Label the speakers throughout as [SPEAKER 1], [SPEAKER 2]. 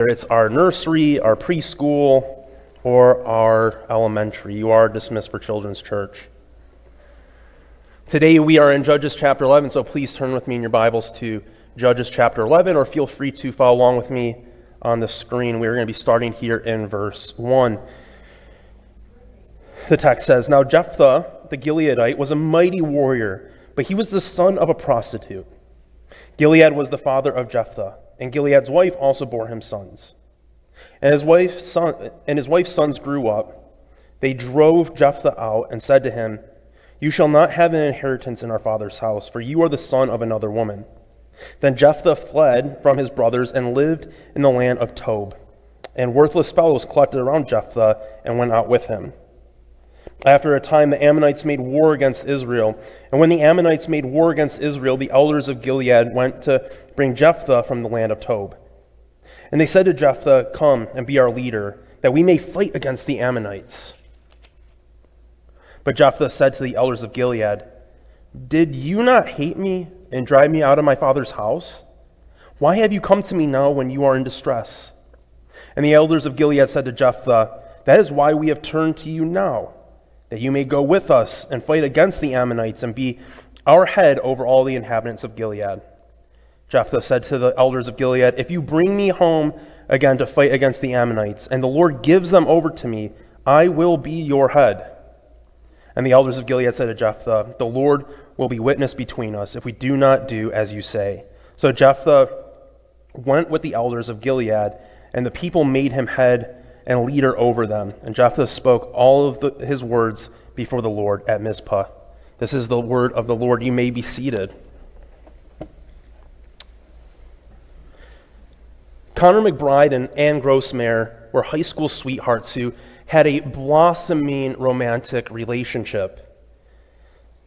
[SPEAKER 1] Whether it's our nursery, our preschool, or our elementary, you are dismissed for Children's Church. Today we are in Judges chapter 11, so please turn with me in your Bibles to Judges chapter 11, or feel free to follow along with me on the screen. We're going to be starting here in verse 1. The text says, "Now Jephthah the Gileadite was a mighty warrior, but he was the son of a prostitute. Gilead was the father of Jephthah, and Gilead's wife also bore him sons. And his wife's sons grew up. They drove Jephthah out and said to him, 'You shall not have an inheritance in our father's house, for you are the son of another woman.' Then Jephthah fled from his brothers and lived in the land of Tob. And worthless fellows collected around Jephthah and went out with him. After a time, the Ammonites made war against Israel. And when the Ammonites made war against Israel, the elders of Gilead went to bring Jephthah from the land of Tob. And they said to Jephthah, 'Come and be our leader, that we may fight against the Ammonites.' But Jephthah said to the elders of Gilead, 'Did you not hate me and drive me out of my father's house? Why have you come to me now when you are in distress?' And the elders of Gilead said to Jephthah, 'That is why we have turned to you now, that you may go with us and fight against the Ammonites and be our head over all the inhabitants of Gilead.' Jephthah said to the elders of Gilead, 'If you bring me home again to fight against the Ammonites, and the Lord gives them over to me, I will be your head.' And the elders of Gilead said to Jephthah, 'The Lord will be witness between us if we do not do as you say.' So Jephthah went with the elders of Gilead, and the people made him head and leader over them. And Jephthah spoke all of his words before the Lord at Mizpah." This is the word of the Lord. You may be seated. Connor McBride and Ann Grossmare were high school sweethearts who had a blossoming romantic relationship.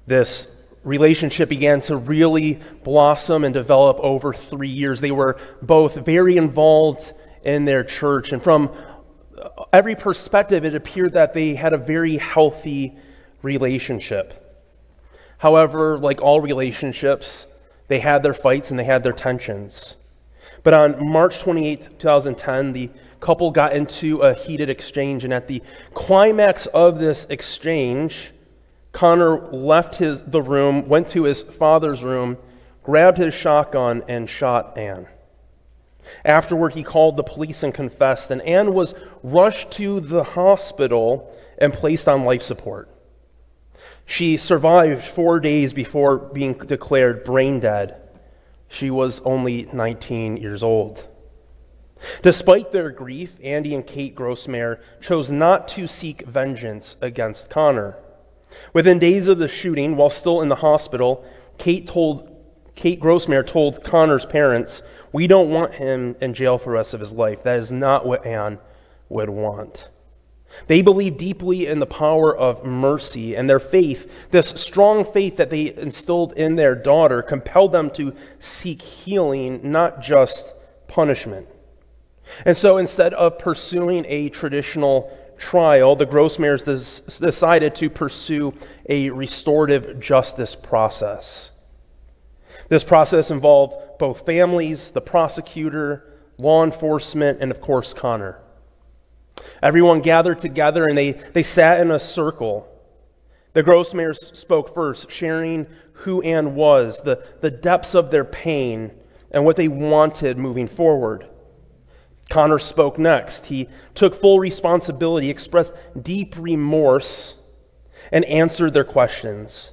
[SPEAKER 1] This relationship began to really blossom and develop over 3 years. They were both very involved in their church, and from every perspective, it appeared that they had a very healthy relationship. However, like all relationships, they had their fights and they had their tensions. But on March 28, 2010, the couple got into a heated exchange, and at the climax of this exchange, Connor left the room, went to his father's room, grabbed his shotgun, and shot Ann. Afterward, he called the police and confessed, and Ann was rushed to the hospital and placed on life support. She survived 4 days before being declared brain dead. She was only 19 years old. Despite their grief, Andy and Kate Grossmare chose not to seek vengeance against Connor. Within days of the shooting, while still in the hospital, Kate Grossmare told Connor's parents, "We don't want him in jail for the rest of his life. That is not what Ann would want." They believed deeply in the power of mercy, and their faith, this strong faith that they instilled in their daughter, compelled them to seek healing, not just punishment. And so instead of pursuing a traditional trial, the Grossmares decided to pursue a restorative justice process. This process involved both families, the prosecutor, law enforcement, and of course Connor. Everyone gathered together and they sat in a circle. The Grossmares spoke first, sharing who Ann was, the depths of their pain, and what they wanted moving forward. Connor spoke next. He took full responsibility, expressed deep remorse, and answered their questions.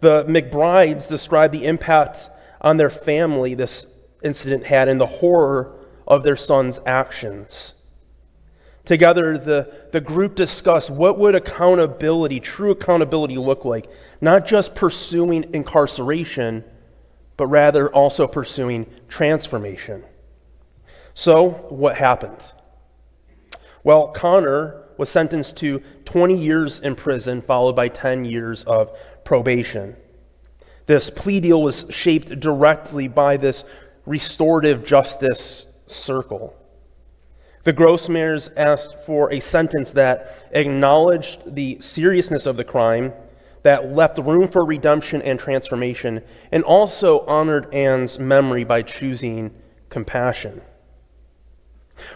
[SPEAKER 1] The McBrides described the impact on their family this incident had and the horror of their son's actions. Together, the group discussed what would true accountability look like, not just pursuing incarceration, but rather also pursuing transformation. So, what happened? Well, Connor was sentenced to 20 years in prison, followed by 10 years of probation. This plea deal was shaped directly by this restorative justice circle. The Grossmares asked for a sentence that acknowledged the seriousness of the crime, that left room for redemption and transformation, and also honored Ann's memory by choosing compassion.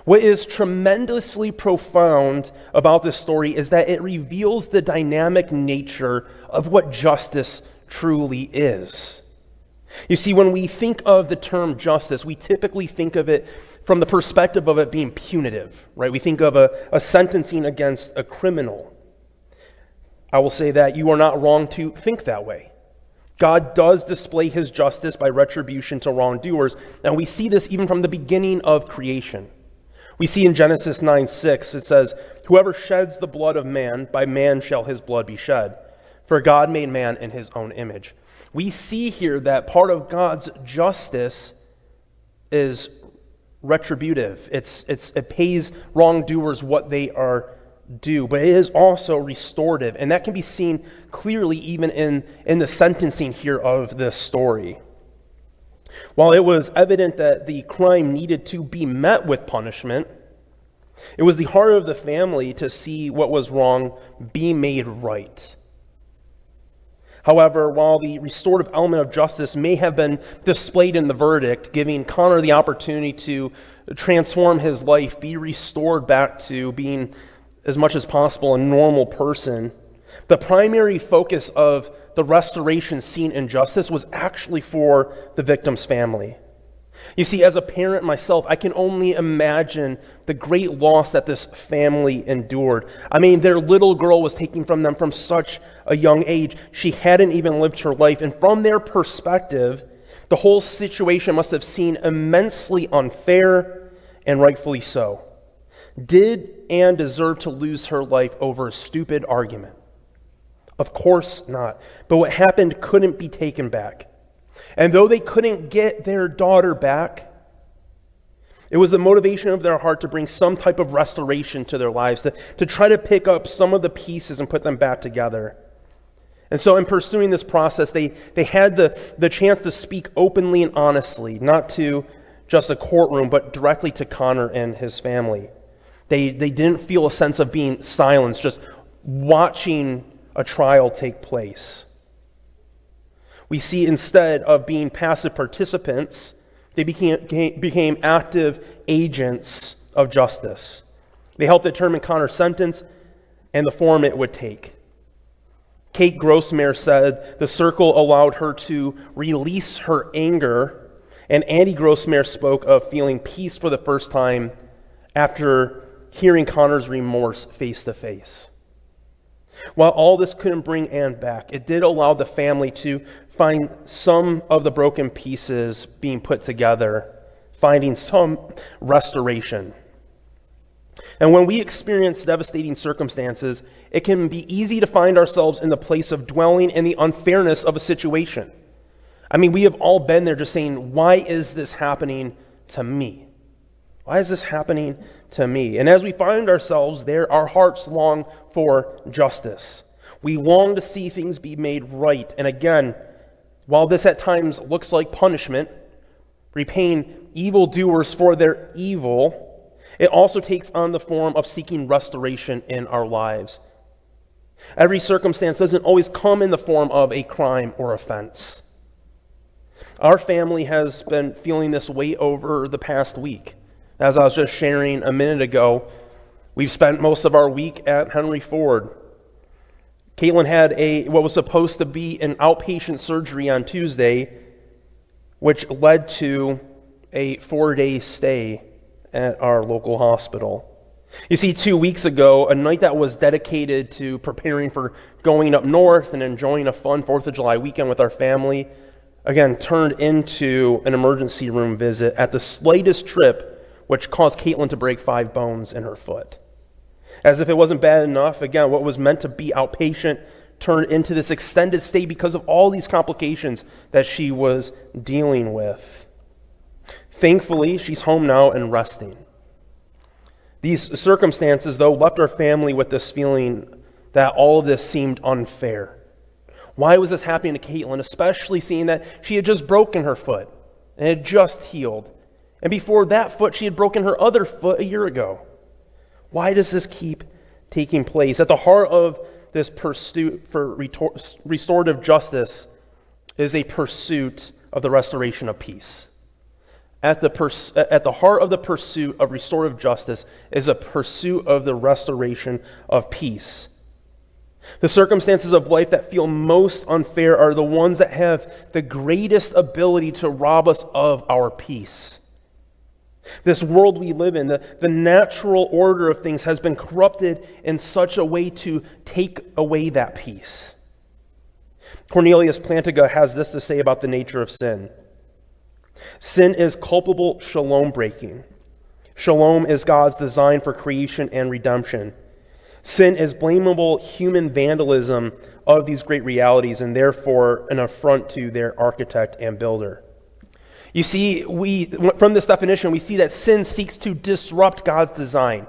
[SPEAKER 1] What is tremendously profound about this story is that it reveals the dynamic nature of what justice truly is. You see, when we think of the term justice, we typically think of it from the perspective of it being punitive, right? We think of a sentencing against a criminal. I will say that you are not wrong to think that way. God does display his justice by retribution to wrongdoers, and we see this even from the beginning of creation. We see in Genesis 9:6, it says, "Whoever sheds the blood of man, by man shall his blood be shed. For God made man in his own image." We see here that part of God's justice is retributive. It pays wrongdoers what they are due, but it is also restorative. And that can be seen clearly even in the sentencing here of this story. While it was evident that the crime needed to be met with punishment, it was the heart of the family to see what was wrong be made right. However, while the restorative element of justice may have been displayed in the verdict, giving Connor the opportunity to transform his life, be restored back to being as much as possible a normal person, the primary focus of the restoration seen in justice was actually for the victim's family. You see, as a parent myself, I can only imagine the great loss that this family endured. I mean, their little girl was taken from them from such a young age. She hadn't even lived her life. And from their perspective, the whole situation must have seemed immensely unfair, and rightfully so. Did Anne deserve to lose her life over a stupid argument? Of course not. But what happened couldn't be taken back. And though they couldn't get their daughter back, it was the motivation of their heart to bring some type of restoration to their lives, to try to pick up some of the pieces and put them back together. And so in pursuing this process, they had the chance to speak openly and honestly, not to just a courtroom, but directly to Connor and his family. They didn't feel a sense of being silenced, just watching a trial take place. We see instead of being passive participants, they became active agents of justice. They helped determine Connor's sentence and the form it would take. Kate Grossmare said the circle allowed her to release her anger, and Andy Grossmare spoke of feeling peace for the first time after hearing Connor's remorse face to face. While all this couldn't bring Anne back, it did allow the family to find some of the broken pieces being put together, finding some restoration. And when we experience devastating circumstances, it can be easy to find ourselves in the place of dwelling in the unfairness of a situation. I mean, we have all been there just saying, why is this happening to me? Why is this happening to me? And as we find ourselves there, our hearts long for justice. We long to see things be made right. And again, while this at times looks like punishment, repaying evildoers for their evil, it also takes on the form of seeking restoration in our lives. Every circumstance doesn't always come in the form of a crime or offense. Our family has been feeling this weight over the past week. As I was just sharing a minute ago, we've spent most of our week at Henry Ford. Caitlin had what was supposed to be an outpatient surgery on Tuesday, which led to a 4-day stay at our local hospital. You see, 2 weeks ago, a night that was dedicated to preparing for going up north and enjoying a fun 4th of July weekend with our family, again, turned into an emergency room visit at the slightest trip, which caused Caitlin to break 5 bones in her foot. As if it wasn't bad enough, again, what was meant to be outpatient turned into this extended stay because of all these complications that she was dealing with. Thankfully, she's home now and resting. These circumstances, though, left our family with this feeling that all of this seemed unfair. Why was this happening to Caitlin, especially seeing that she had just broken her foot and had just healed? And before that foot, she had broken her other foot a year ago. Why does this keep taking place? At the heart of this pursuit for restorative justice is a pursuit of the restoration of peace. at the heart of the pursuit of restorative justice is a pursuit of the restoration of peace. The circumstances of life that feel most unfair are the ones that have the greatest ability to rob us of our peace. This world we live in, the natural order of things has been corrupted in such a way to take away that peace. Cornelius Plantinga has this to say about the nature of sin. Sin is culpable shalom breaking. Shalom is God's design for creation and redemption. Sin is blamable human vandalism of these great realities and therefore an affront to their architect and builder. You see, from this definition, we see that sin seeks to disrupt God's design.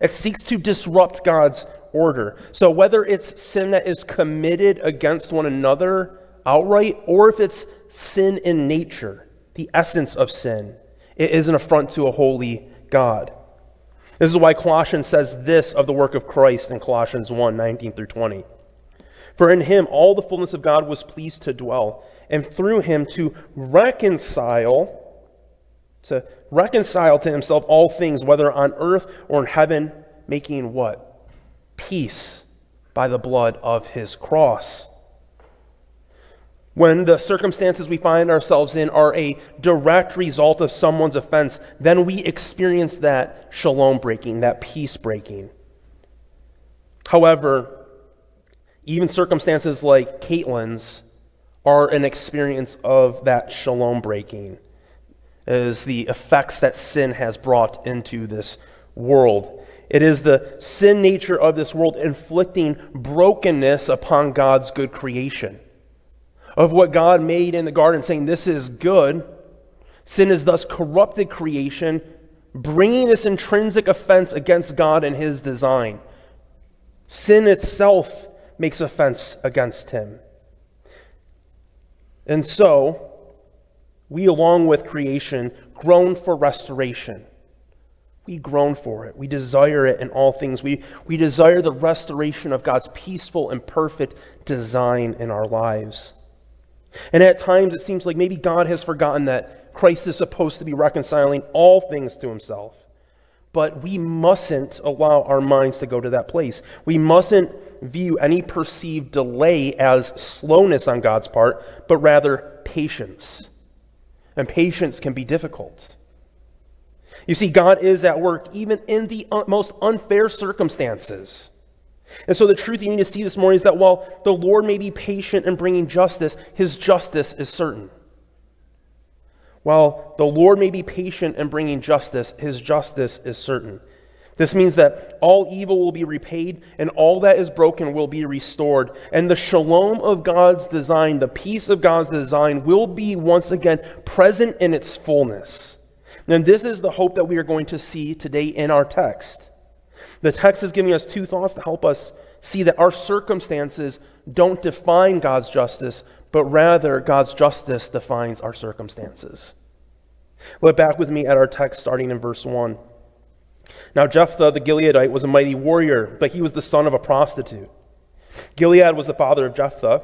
[SPEAKER 1] It seeks to disrupt God's order. So whether it's sin that is committed against one another outright, or if it's sin in nature, the essence of sin, it is an affront to a holy God. This is why Colossians says this of the work of Christ in Colossians 1:19-20. For in him all the fullness of God was pleased to dwell, and through him to reconcile to himself all things, whether on earth or in heaven, making what? Peace by the blood of his cross. When the circumstances we find ourselves in are a direct result of someone's offense, then we experience that shalom breaking, that peace breaking. However, even circumstances like Caitlin's are an experience of that shalom breaking, as the effects that sin has brought into this world. It is the sin nature of this world inflicting brokenness upon God's good creation. Of what God made in the garden, saying this is good. Sin is thus corrupted creation, bringing this intrinsic offense against God and his design. Sin itself makes offense against him. And so, we along with creation groan for restoration. We groan for it. We desire it in all things. We desire the restoration of God's peaceful and perfect design in our lives. And at times it seems like maybe God has forgotten that Christ is supposed to be reconciling all things to himself. But we mustn't allow our minds to go to that place. We mustn't view any perceived delay as slowness on God's part, but rather patience. And patience can be difficult. You see, God is at work even in the most unfair circumstances. And so the truth you need to see this morning is that while the Lord may be patient in bringing justice, his justice is certain. While the Lord may be patient in bringing justice, his justice is certain. This means that all evil will be repaid and all that is broken will be restored. And the shalom of God's design, the peace of God's design, will be once again present in its fullness. And this is the hope that we are going to see today in our text. The text is giving us two thoughts to help us see that our circumstances don't define God's justice, but rather God's justice defines our circumstances. Look back with me at our text starting in verse 1. Now Jephthah the Gileadite was a mighty warrior, but he was the son of a prostitute. Gilead was the father of Jephthah,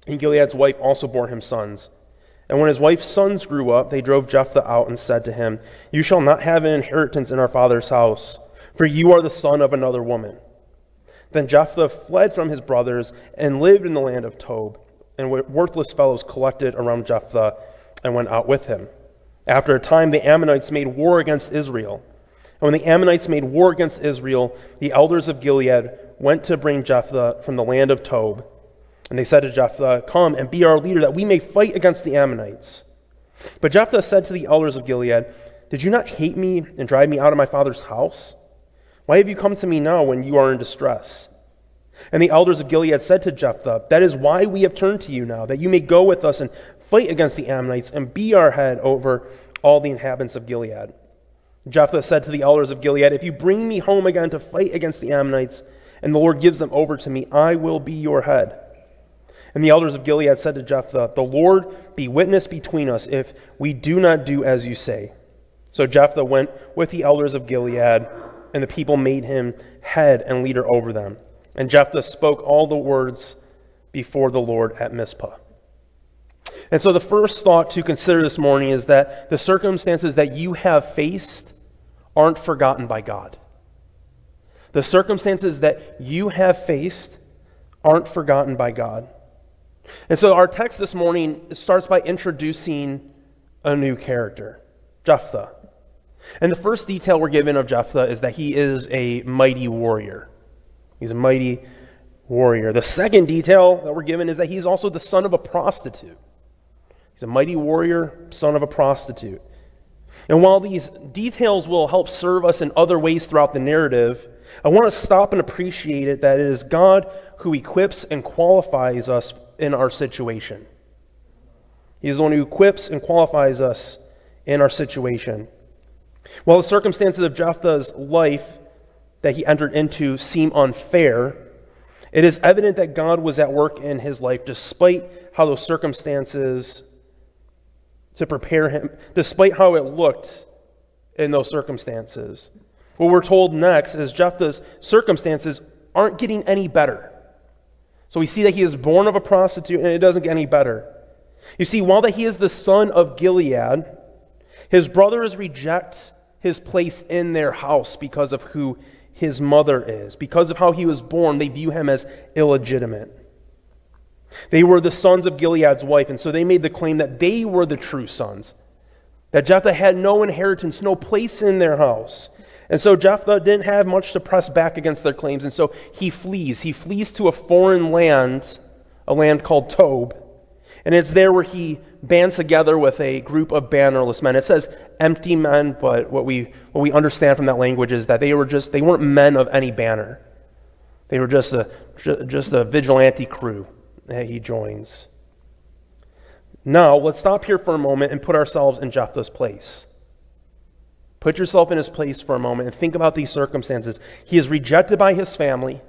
[SPEAKER 1] and Gilead's wife also bore him sons. And when his wife's sons grew up, they drove Jephthah out and said to him, "You shall not have an inheritance in our father's house, for you are the son of another woman." Then Jephthah fled from his brothers and lived in the land of Tob, and worthless fellows collected around Jephthah and went out with him. After a time, the Ammonites made war against Israel. And when the Ammonites made war against Israel, the elders of Gilead went to bring Jephthah from the land of Tob. And they said to Jephthah, "Come and be our leader, that we may fight against the Ammonites." But Jephthah said to the elders of Gilead, "Did you not hate me and drive me out of my father's house? Why have you come to me now when you are in distress?" And the elders of Gilead said to Jephthah, "That is why we have turned to you now, that you may go with us and fight against the Ammonites and be our head over all the inhabitants of Gilead." Jephthah said to the elders of Gilead, "If you bring me home again to fight against the Ammonites, and the Lord gives them over to me, I will be your head." And the elders of Gilead said to Jephthah, "The Lord be witness between us if we do not do as you say." So Jephthah went with the elders of Gilead, and the people made him head and leader over them. And Jephthah spoke all the words before the Lord at Mizpah. And so the first thought to consider this morning is that the circumstances that you have faced aren't forgotten by God. The circumstances that you have faced aren't forgotten by God. And so our text this morning starts by introducing a new character, Jephthah. And the first detail we're given of Jephthah is that he is a mighty warrior. He's a mighty warrior. The second detail that we're given is that he's also the son of a prostitute. He's a mighty warrior, son of a prostitute. And while these details will help serve us in other ways throughout the narrative, I want to stop and appreciate it that it is God who equips and qualifies us in our situation. He's the one who equips and qualifies us in our situation. While the circumstances of Jephthah's life that he entered into seem unfair, it is evident that God was at work in his life despite how those circumstances to prepare him, despite how it looked in those circumstances. What we're told next is Jephthah's circumstances aren't getting any better. So we see that he is born of a prostitute and it doesn't get any better. You see, while that he is the son of Gilead, his brothers reject his place in their house because of who his mother is. Because of how he was born, they view him as illegitimate. They were the sons of Gilead's wife, and so they made the claim that they were the true sons, that Jephthah had no inheritance, no place in their house. And so Jephthah didn't have much to press back against their claims, and so he flees. He flees to a foreign land, a land called Tob, and it's there where he bands together with a group of bannerless men. It says empty men, but what we understand from that language is that they weren't men of any banner. They were just a vigilante crew that he joins. Now, let's stop here for a moment and put ourselves in Jephthah's place. Put yourself in his place for a moment and think about these circumstances. He is rejected by his family.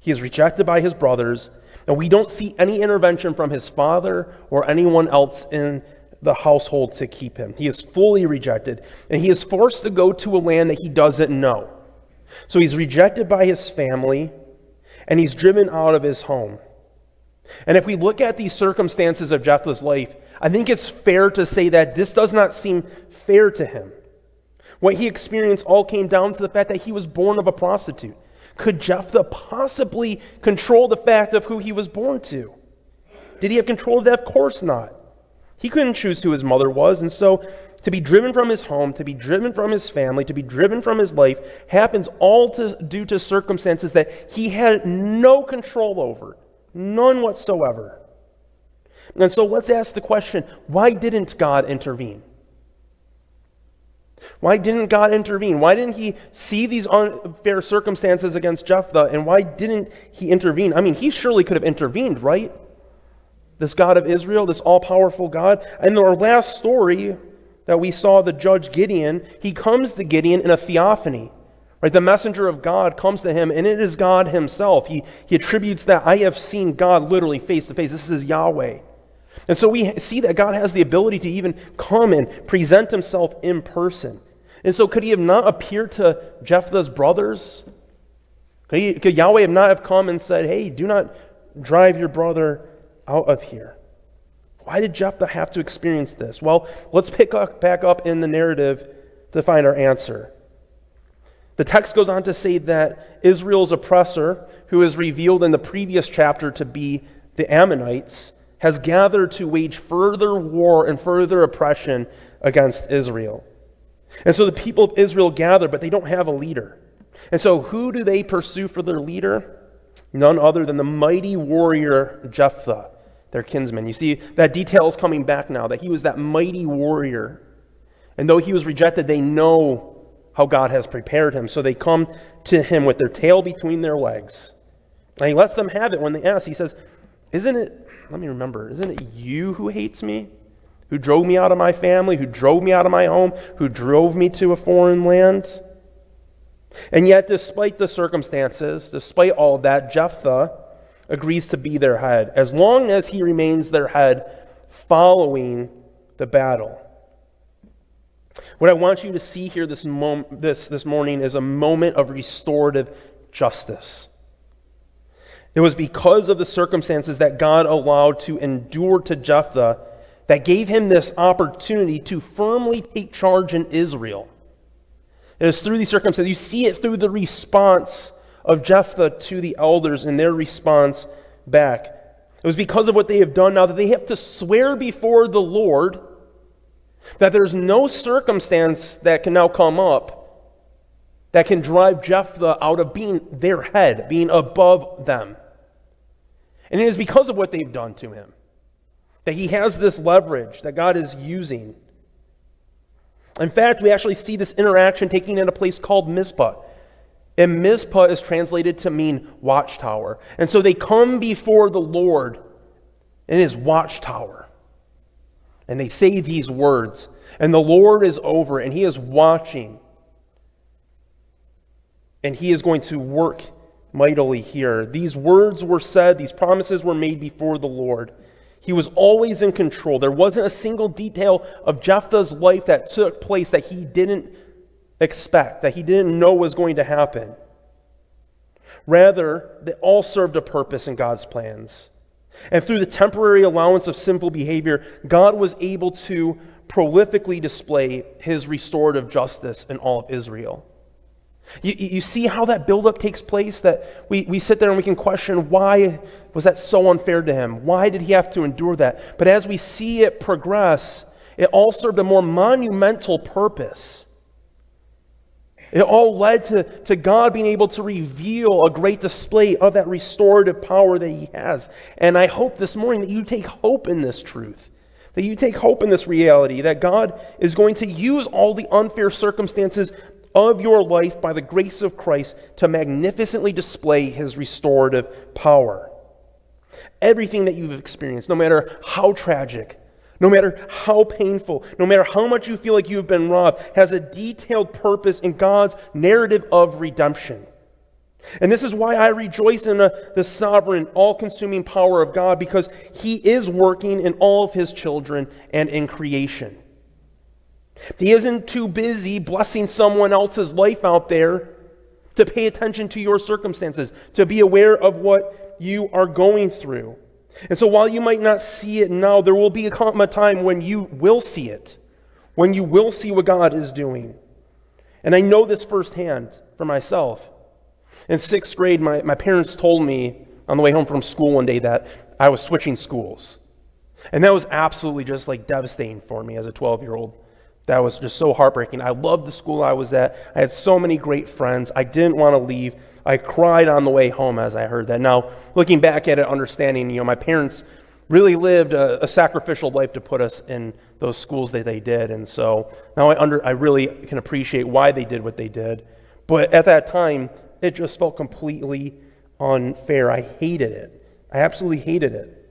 [SPEAKER 1] He is rejected by his brothers. And we don't see any intervention from his father or anyone else in the household to keep him. He is fully rejected. And he is forced to go to a land that he doesn't know. So he's rejected by his family, and he's driven out of his home. And if we look at these circumstances of Jephthah's life, I think it's fair to say that this does not seem fair to him. What he experienced all came down to the fact that he was born of a prostitute. Could Jephthah possibly control the fact of who he was born to? Did he have control of that? Of course not. He couldn't choose who his mother was, and so to be driven from his home, to be driven from his family, to be driven from his life happens all due to circumstances that he had no control over, none whatsoever. And so let's ask the question, why didn't God intervene? Why didn't God intervene? Why didn't he see these unfair circumstances against Jephthah, and why didn't he intervene? I mean, he surely could have intervened, right? This God of Israel, this all-powerful God. In our last story that we saw, the judge Gideon, he comes to Gideon in a theophany. Right? The messenger of God comes to him, and it is God himself. He attributes that, I have seen God literally face to face. This is Yahweh. And so we see that God has the ability to even come and present himself in person. And so could he have not appeared to Jephthah's brothers? Could Yahweh have not have come and said, hey, do not drive your brother out of here? Why did Jephthah have to experience this? Well, let's pick back up in the narrative to find our answer. The text goes on to say that Israel's oppressor, who is revealed in the previous chapter to be the Ammonites, has gathered to wage further war and further oppression against Israel. And so the people of Israel gather, but they don't have a leader. And so who do they pursue for their leader? None other than the mighty warrior Jephthah, their kinsman. You see, that detail is coming back now, that he was that mighty warrior. And though he was rejected, they know how God has prepared him. So they come to him with their tail between their legs. And he lets them have it when they ask. He says, isn't it you who hates me? Who drove me out of my family? Who drove me out of my home? Who drove me to a foreign land? And yet, despite the circumstances, despite all of that, Jephthah agrees to be their head, as long as he remains their head following the battle. What I want you to see here this morning is a moment of restorative justice. It was because of the circumstances that God allowed to endure to Jephthah that gave him this opportunity to firmly take charge in Israel. It was through these circumstances. You see it through the response of Jephthah to the elders and their response back. It was because of what they have done now that they have to swear before the Lord that there's no circumstance that can now come up that can drive Jephthah out of being their head, being above them. And it is because of what they've done to him that he has this leverage that God is using. In fact, we actually see this interaction taking in a place called Mizpah. And Mizpah is translated to mean watchtower. And so they come before the Lord in his watchtower. And they say these words. And the Lord is over and he is watching. And he is going to work mightily here. These words were said, these promises were made before the Lord. He was always in control. There wasn't a single detail of Jephthah's life that took place that he didn't expect, that he didn't know was going to happen. Rather, they all served a purpose in God's plans. And through the temporary allowance of sinful behavior, God was able to prolifically display his restorative justice in all of Israel. You see how that buildup takes place? That we sit there and we can question, why was that so unfair to him? Why did he have to endure that? But as we see it progress, it all served a more monumental purpose. It all led to God being able to reveal a great display of that restorative power that he has. And I hope this morning that you take hope in this truth, that you take hope in this reality, that God is going to use all the unfair circumstances of your life by the grace of Christ to magnificently display his restorative power. Everything that you've experienced, no matter how tragic, no matter how painful, no matter how much you feel like you've been robbed, has a detailed purpose in God's narrative of redemption. And this is why I rejoice in the sovereign, all-consuming power of God, because he is working in all of his children and in creation. He isn't too busy blessing someone else's life out there to pay attention to your circumstances, to be aware of what you are going through. And so while you might not see it now, there will be a time when you will see it, when you will see what God is doing. And I know this firsthand for myself. In 6th grade, my parents told me on the way home from school one day that I was switching schools. And that was absolutely just like devastating for me as a 12-year-old. That was just so heartbreaking. I loved the school I was at. I had so many great friends. I didn't want to leave. I cried on the way home as I heard that. Now, looking back at it, understanding, my parents really lived a sacrificial life to put us in those schools that they did. And so now I really can appreciate why they did what they did. But at that time, it just felt completely unfair. I hated it. I absolutely hated it.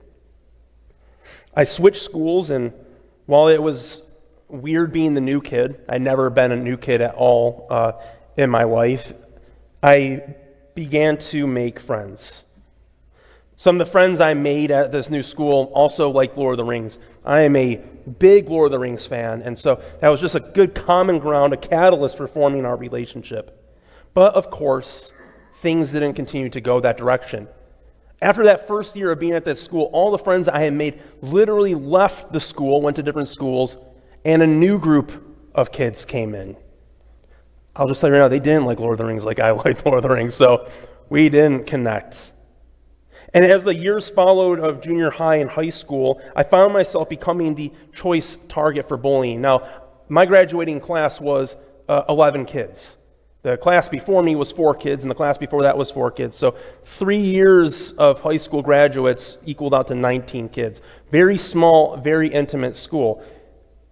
[SPEAKER 1] I switched schools, and while it was weird being the new kid, I'd never been a new kid at all in my life, I began to make friends. Some of the friends I made at this new school also like Lord of the Rings. I am a big Lord of the Rings fan, and so that was just a good common ground, a catalyst for forming our relationship. But of course, things didn't continue to go that direction. After that first year of being at this school, all the friends I had made literally left the school, went to different schools, and a new group of kids came in. I'll just tell you right now, they didn't like Lord of the Rings like I liked Lord of the Rings, so we didn't connect. And as the years followed of junior high and high school, I found myself becoming the choice target for bullying. Now, my graduating class was 11 kids. The class before me was 4 kids, and the class before that was 4 kids. So 3 years of high school graduates equaled out to 19 kids. Very small, very intimate school.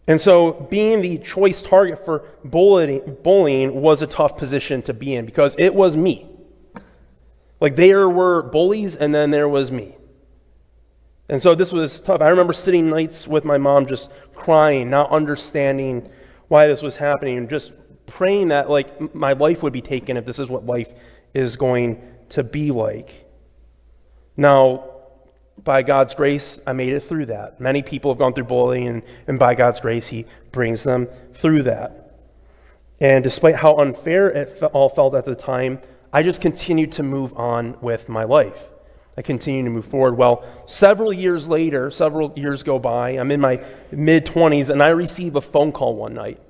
[SPEAKER 1] And so being the choice target for bullying was a tough position to be in because it was me. Like there were bullies and then there was me. And so this was tough. I remember sitting nights with my mom just crying, not understanding why this was happening, and just praying that like my life would be taken if this is what life is going to be like. Now, by God's grace, I made it through that. Many people have gone through bullying, and by God's grace, he brings them through that. And despite how unfair it all felt at the time, I just continued to move on with my life. I continue to move forward. Well, several years later, several years go by, I'm in my mid-20s, and I receive a phone call one night.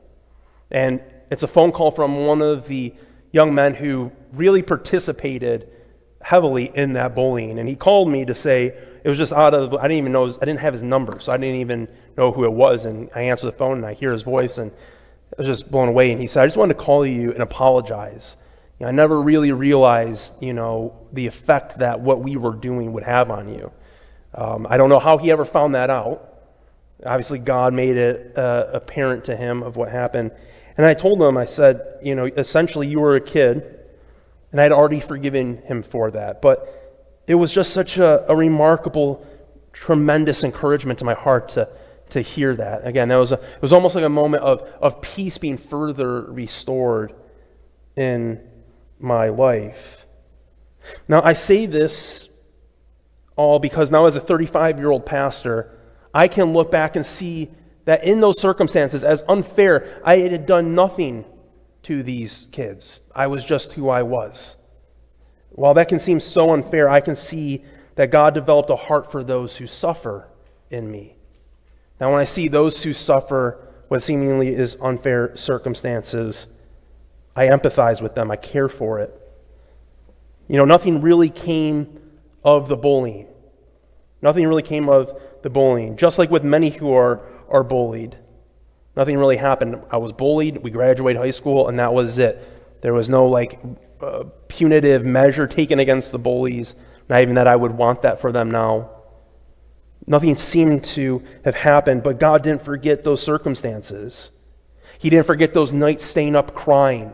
[SPEAKER 1] And it's a phone call from one of the young men who really participated heavily in that bullying. And he called me to say, it was just out of, I didn't even know, I didn't have his number, so I didn't even know who it was. And I answer the phone and I hear his voice, and I was just blown away. And he said, I just wanted to call you and apologize. I never really realized, the effect that what we were doing would have on you. I don't know how he ever found that out. Obviously, God made it apparent to him of what happened. And I told him, I said, essentially you were a kid, and I had already forgiven him for that. But it was just such a remarkable, tremendous encouragement to my heart to hear that. Again, it was almost like a moment of peace being further restored in my life. Now, I say this all because now as a 35-year-old pastor, I can look back and see that in those circumstances, as unfair, I had done nothing to these kids. I was just who I was. While that can seem so unfair, I can see that God developed a heart for those who suffer in me. Now, when I see those who suffer what seemingly is unfair circumstances, I empathize with them. I care for it. Nothing really came of the bullying. Nothing really came of the bullying. Just like with many who are bullied. Nothing really happened. I was bullied. We graduated high school, and that was it. There was no punitive measure taken against the bullies. Not even that I would want that for them now. Nothing seemed to have happened, but God didn't forget those circumstances. He didn't forget those nights staying up crying.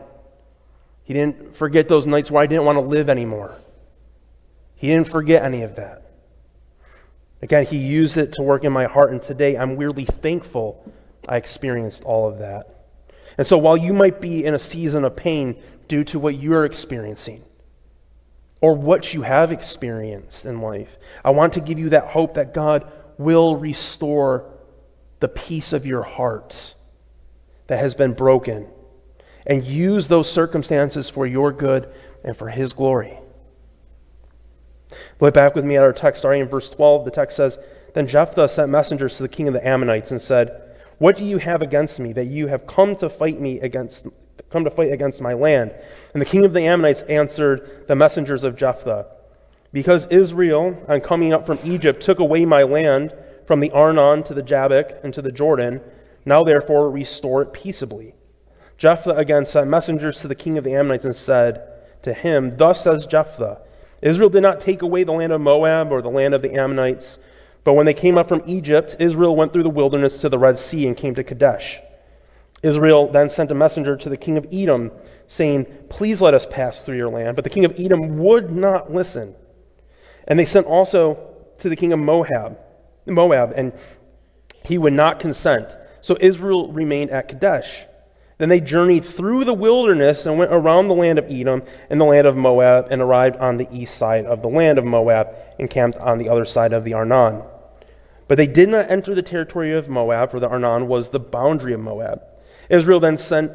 [SPEAKER 1] He didn't forget those nights where I didn't want to live anymore. He didn't forget any of that. Again, he used it to work in my heart, and today I'm weirdly thankful I experienced all of that. And so while you might be in a season of pain due to what you're experiencing, or what you have experienced in life, I want to give you that hope that God will restore the peace of your heart that has been broken, and use those circumstances for your good and for his glory. Look back with me at our text, starting in verse 12. The text says, Then Jephthah sent messengers to the king of the Ammonites and said, What do you have against me, that you have come to fight against my land? And the king of the Ammonites answered the messengers of Jephthah, Because Israel, on coming up from Egypt, took away my land from the Arnon to the Jabbok and to the Jordan, now therefore restore it peaceably. Jephthah again sent messengers to the king of the Ammonites and said to him, Thus says Jephthah, Israel did not take away the land of Moab or the land of the Ammonites, but when they came up from Egypt, Israel went through the wilderness to the Red Sea and came to Kadesh. Israel then sent a messenger to the king of Edom, saying, Please let us pass through your land. But the king of Edom would not listen. And they sent also to the king of Moab, and he would not consent. So Israel remained at Kadesh. Then they journeyed through the wilderness and went around the land of Edom and the land of Moab and arrived on the east side of the land of Moab and camped on the other side of the Arnon. But they did not enter the territory of Moab, for the Arnon was the boundary of Moab. Israel then sent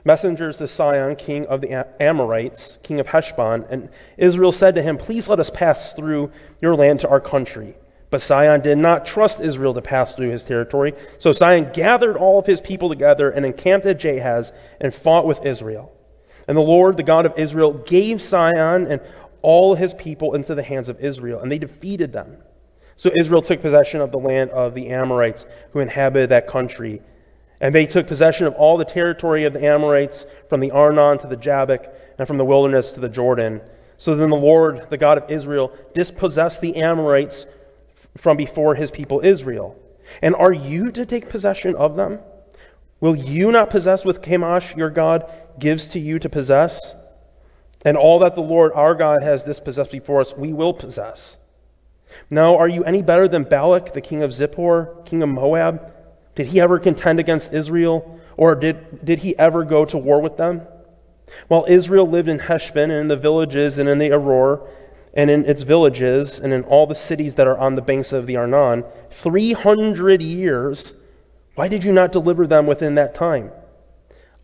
[SPEAKER 1] messengers to Sihon, king of the Amorites, king of Heshbon, and Israel said to him, Please let us pass through your land to our country. But Sihon did not trust Israel to pass through his territory. So Sihon gathered all of his people together and encamped at Jahaz and fought with Israel. And the Lord, the God of Israel, gave Sihon and all his people into the hands of Israel, and they defeated them. So Israel took possession of the land of the Amorites who inhabited that country. And they took possession of all the territory of the Amorites from the Arnon to the Jabbok and from the wilderness to the Jordan. So then the Lord, the God of Israel, dispossessed the Amorites from before his people Israel. And are you to take possession of them? Will you not possess with Chemosh your God gives to you to possess? And all that the Lord our God has dispossessed before us, we will possess. Now, are you any better than Balak, the king of Zippor, king of Moab? Did he ever contend against Israel? Or did he ever go to war with them? While Israel lived in Heshbon and in the villages and in the Aror, and in its villages, and in all the cities that are on the banks of the Arnon, 300 years, why did you not deliver them within that time?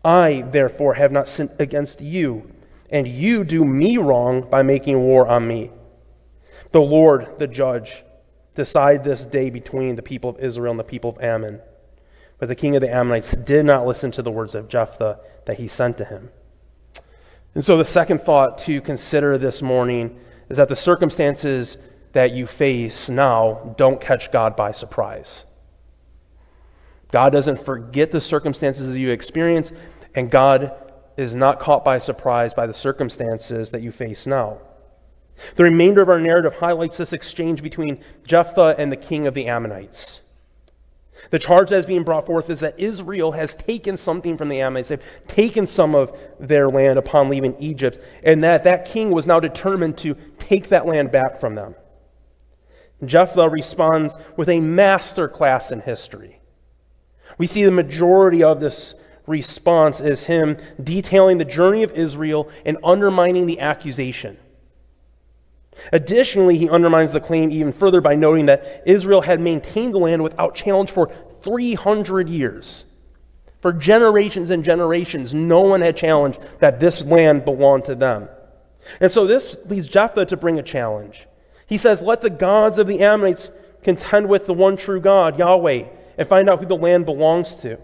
[SPEAKER 1] I, therefore, have not sinned against you, and you do me wrong by making war on me. The Lord, the judge, decide this day between the people of Israel and the people of Ammon. But the king of the Ammonites did not listen to the words of Jephthah that he sent to him. And so the second thought to consider this morning is that the circumstances that you face now don't catch God by surprise. God doesn't forget the circumstances that you experience, and God is not caught by surprise by the circumstances that you face now. The remainder of our narrative highlights this exchange between Jephthah and the king of the Ammonites. The charge that is being brought forth is that Israel has taken something from the Ammonites. They've taken some of their land upon leaving Egypt, and that king was now determined to take that land back from them. Jephthah responds with a master class in history. We see the majority of this response is him detailing the journey of Israel and undermining the accusation. Additionally, he undermines the claim even further by noting that Israel had maintained the land without challenge for 300 years. For generations and generations, no one had challenged that this land belonged to them. And so this leads Jephthah to bring a challenge. He says, let the gods of the Ammonites contend with the one true God, Yahweh, and find out who the land belongs to.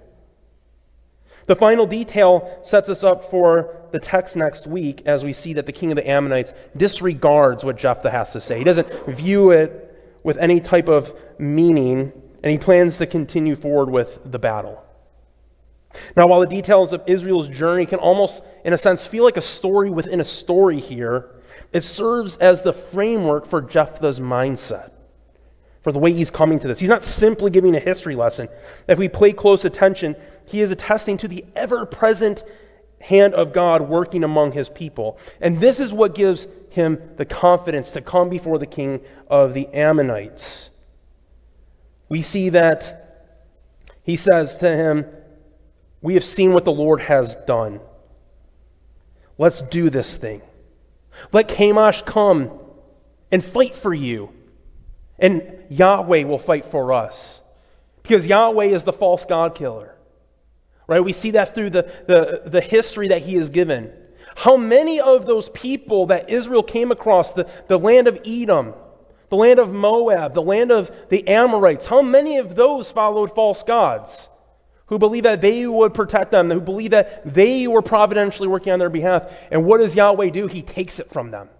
[SPEAKER 1] The final detail sets us up for the text next week as we see that the king of the Ammonites disregards what Jephthah has to say. He doesn't view it with any type of meaning, and he plans to continue forward with the battle. Now, while the details of Israel's journey can almost, in a sense, feel like a story within a story here, it serves as the framework for Jephthah's mindset, for the way he's coming to this. He's not simply giving a history lesson. If we pay close attention, he is attesting to the ever-present hand of God working among his people. And this is what gives him the confidence to come before the king of the Ammonites. We see that he says to him, we have seen what the Lord has done. Let's do this thing. Let Chemosh come and fight for you. And Yahweh will fight for us. Because Yahweh is the false God killer. Right? We see that through the history that he has given. How many of those people that Israel came across, the land of Edom, the land of Moab, the land of the Amorites, how many of those followed false gods who believed that they would protect them, who believed that they were providentially working on their behalf? And what does Yahweh do? He takes it from them.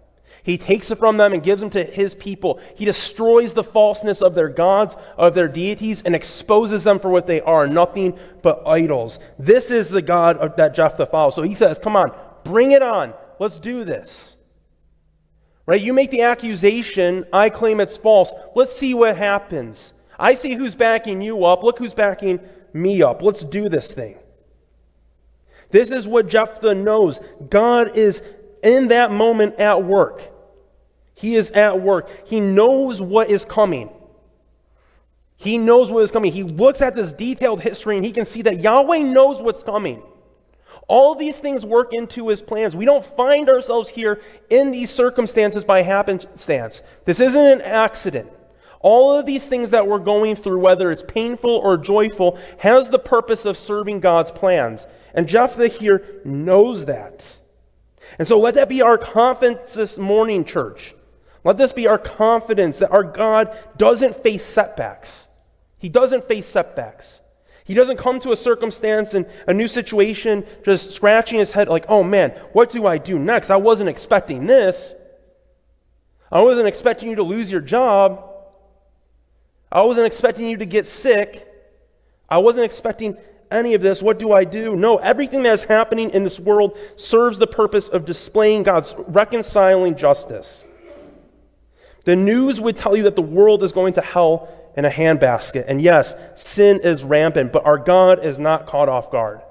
[SPEAKER 1] He takes it from them and gives them to his people. He destroys the falseness of their gods, of their deities, and exposes them for what they are, nothing but idols. This is the God that Jephthah follows. So he says, come on, bring it on. Let's do this. Right? You make the accusation, I claim it's false. Let's see what happens. I see who's backing you up. Look who's backing me up. Let's do this thing. This is what Jephthah knows. God is in that moment at work. He is at work. He knows what is coming. He knows what is coming. He looks at this detailed history and he can see that Yahweh knows what's coming. All these things work into his plans. We don't find ourselves here in these circumstances by happenstance. This isn't an accident. All of these things that we're going through, whether it's painful or joyful, has the purpose of serving God's plans. And Jephthah here knows that. And so let that be our confidence this morning, church. Let this be our confidence that our God doesn't face setbacks. He doesn't face setbacks. He doesn't come to a circumstance and a new situation just scratching his head like, oh man, what do I do next? I wasn't expecting this. I wasn't expecting you to lose your job. I wasn't expecting you to get sick. I wasn't expecting any of this. What do I do? No, everything that is happening in this world serves the purpose of displaying God's reconciling justice. The news would tell you that the world is going to hell in a handbasket. And yes, sin is rampant, but our God is not caught off guard.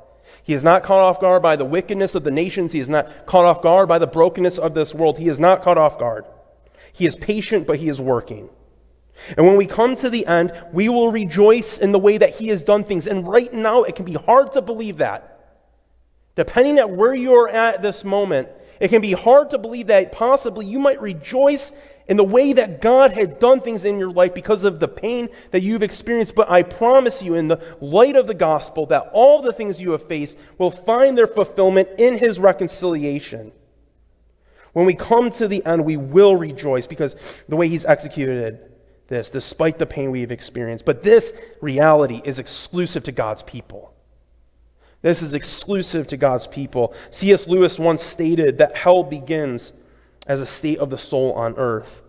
[SPEAKER 1] He is not caught off guard by the wickedness of the nations. He is not caught off guard by the brokenness of this world. He is not caught off guard. He is patient, but he is working. And when we come to the end, we will rejoice in the way that he has done things. And right now, it can be hard to believe that. Depending on where you're at this moment, it can be hard to believe that possibly you might rejoice in the way that God had done things in your life because of the pain that you've experienced. But I promise you, in the light of the gospel, that all the things you have faced will find their fulfillment in his reconciliation. When we come to the end, we will rejoice because the way he's executed this, despite the pain we've experienced. But this reality is exclusive to God's people. This is exclusive to God's people. C.S. Lewis once stated that hell begins as a state of the soul on earth.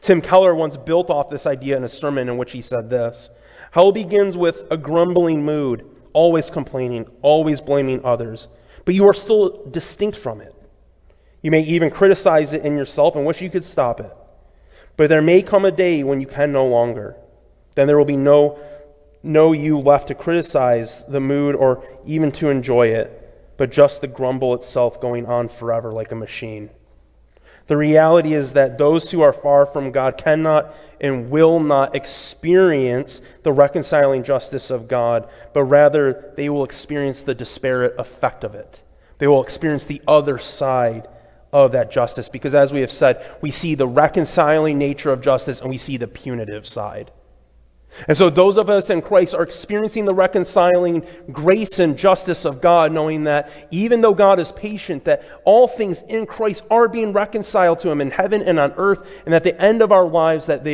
[SPEAKER 1] Tim Keller once built off this idea in a sermon in which he said this: hell begins with a grumbling mood, always complaining, always blaming others, but you are still distinct from it. You may even criticize it in yourself and wish you could stop it. But there may come a day when you can no longer. Then there will be no you left to criticize the mood or even to enjoy it, but just the grumble itself going on forever like a machine. The reality is that those who are far from God cannot and will not experience the reconciling justice of God, but rather they will experience the disparate effect of it. They will experience the other side of that justice, because as we have said, we see the reconciling nature of justice and we see the punitive side. And so those of us in Christ are experiencing the reconciling grace and justice of God, knowing that even though God is patient, that all things in Christ are being reconciled to him in heaven and on earth, and at the end of our lives that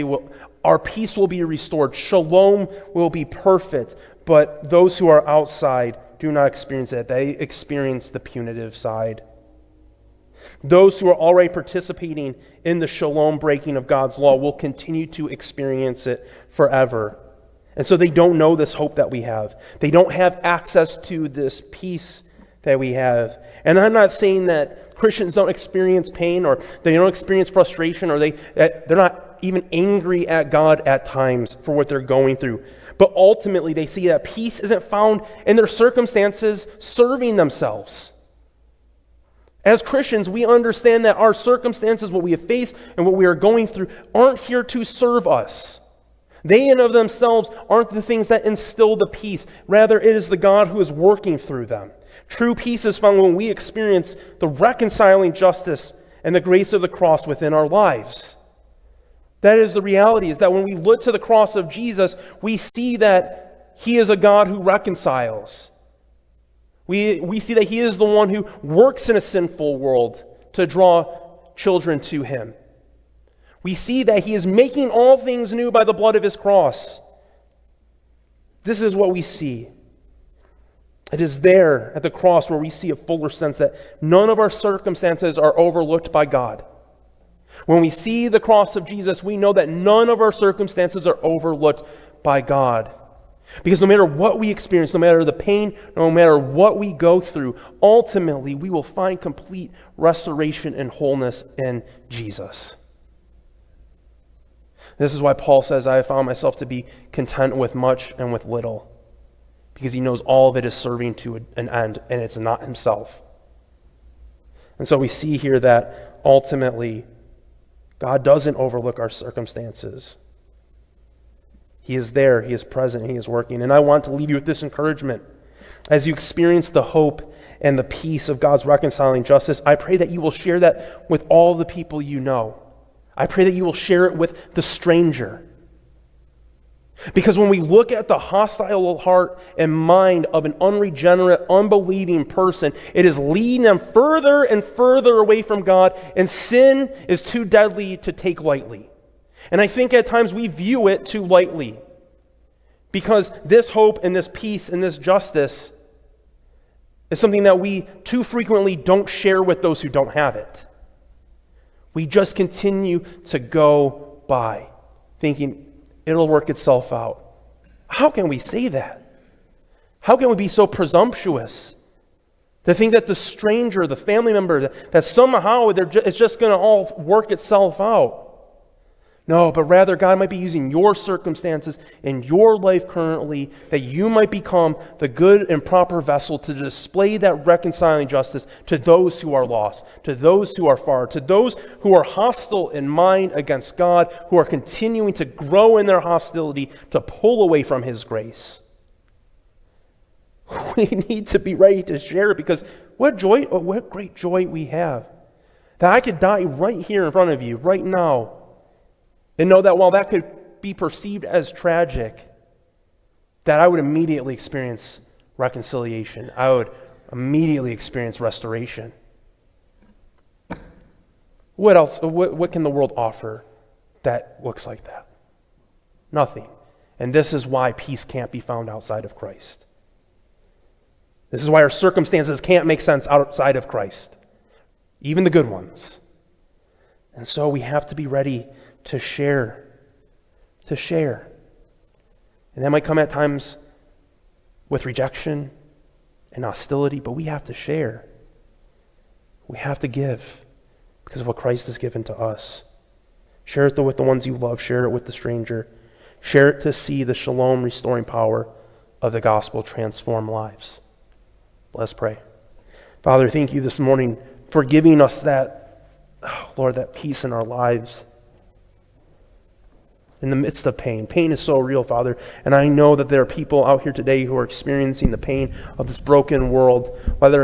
[SPEAKER 1] our peace will be restored, shalom will be perfect. But those who are outside do not experience that. They experience the punitive side. Those who are already participating in the shalom breaking of God's law will continue to experience it forever. And so they don't know this hope that we have. They don't have access to this peace that we have. And I'm not saying that Christians don't experience pain or they don't experience frustration or they're not even angry at God at times for what they're going through. But ultimately they see that peace isn't found in their circumstances serving themselves. As Christians, we understand that our circumstances, what we have faced and what we are going through, aren't here to serve us. They in of themselves aren't the things that instill the peace. Rather, it is the God who is working through them. True peace is found when we experience the reconciling justice and the grace of the cross within our lives. That is the reality, is that when we look to the cross of Jesus, we see that he is a God who reconciles. We see that he is the one who works in a sinful world to draw children to him. We see that he is making all things new by the blood of his cross. This is what we see. It is there at the cross where we see a fuller sense that none of our circumstances are overlooked by God. When we see the cross of Jesus, we know that none of our circumstances are overlooked by God. Because no matter what we experience, no matter the pain, no matter what we go through, ultimately we will find complete restoration and wholeness in Jesus. This is why Paul says, I have found myself to be content with much and with little. Because he knows all of it is serving to an end, and it's not himself. And so we see here that ultimately God doesn't overlook our circumstances. He is there, he is present, he is working. And I want to leave you with this encouragement. As you experience the hope and the peace of God's reconciling justice, I pray that you will share that with all the people you know. I pray that you will share it with the stranger. Because when we look at the hostile heart and mind of an unregenerate, unbelieving person, it is leading them further and further away from God, and sin is too deadly to take lightly. And I think at times we view it too lightly, because this hope and this peace and this justice is something that we too frequently don't share with those who don't have it. We just continue to go by, thinking it'll work itself out. How can we say that? How can we be so presumptuous to think that the stranger, the family member, that somehow it's just going to all work itself out? No, but rather God might be using your circumstances in your life currently, that you might become the good and proper vessel to display that reconciling justice to those who are lost, to those who are far, to those who are hostile in mind against God, who are continuing to grow in their hostility to pull away from his grace. We need to be ready to share it, because what great joy we have. That I could die right here in front of you, right now, and know that while that could be perceived as tragic, that I would immediately experience reconciliation. I would immediately experience restoration. What else? What can the world offer that looks like that? Nothing. And this is why peace can't be found outside of Christ. This is why our circumstances can't make sense outside of Christ, even the good ones. And so we have to be ready to share. To share. And that might come at times with rejection and hostility, but we have to share. We have to give because of what Christ has given to us. Share it with the ones you love. Share it with the stranger. Share it to see the shalom restoring power of the gospel transform lives. Let's pray. Father, thank you this morning for giving us that, Lord, that peace in our lives. In the midst of pain. Pain is so real, Father. And I know that there are people out here today who are experiencing the pain of this broken world, whether it's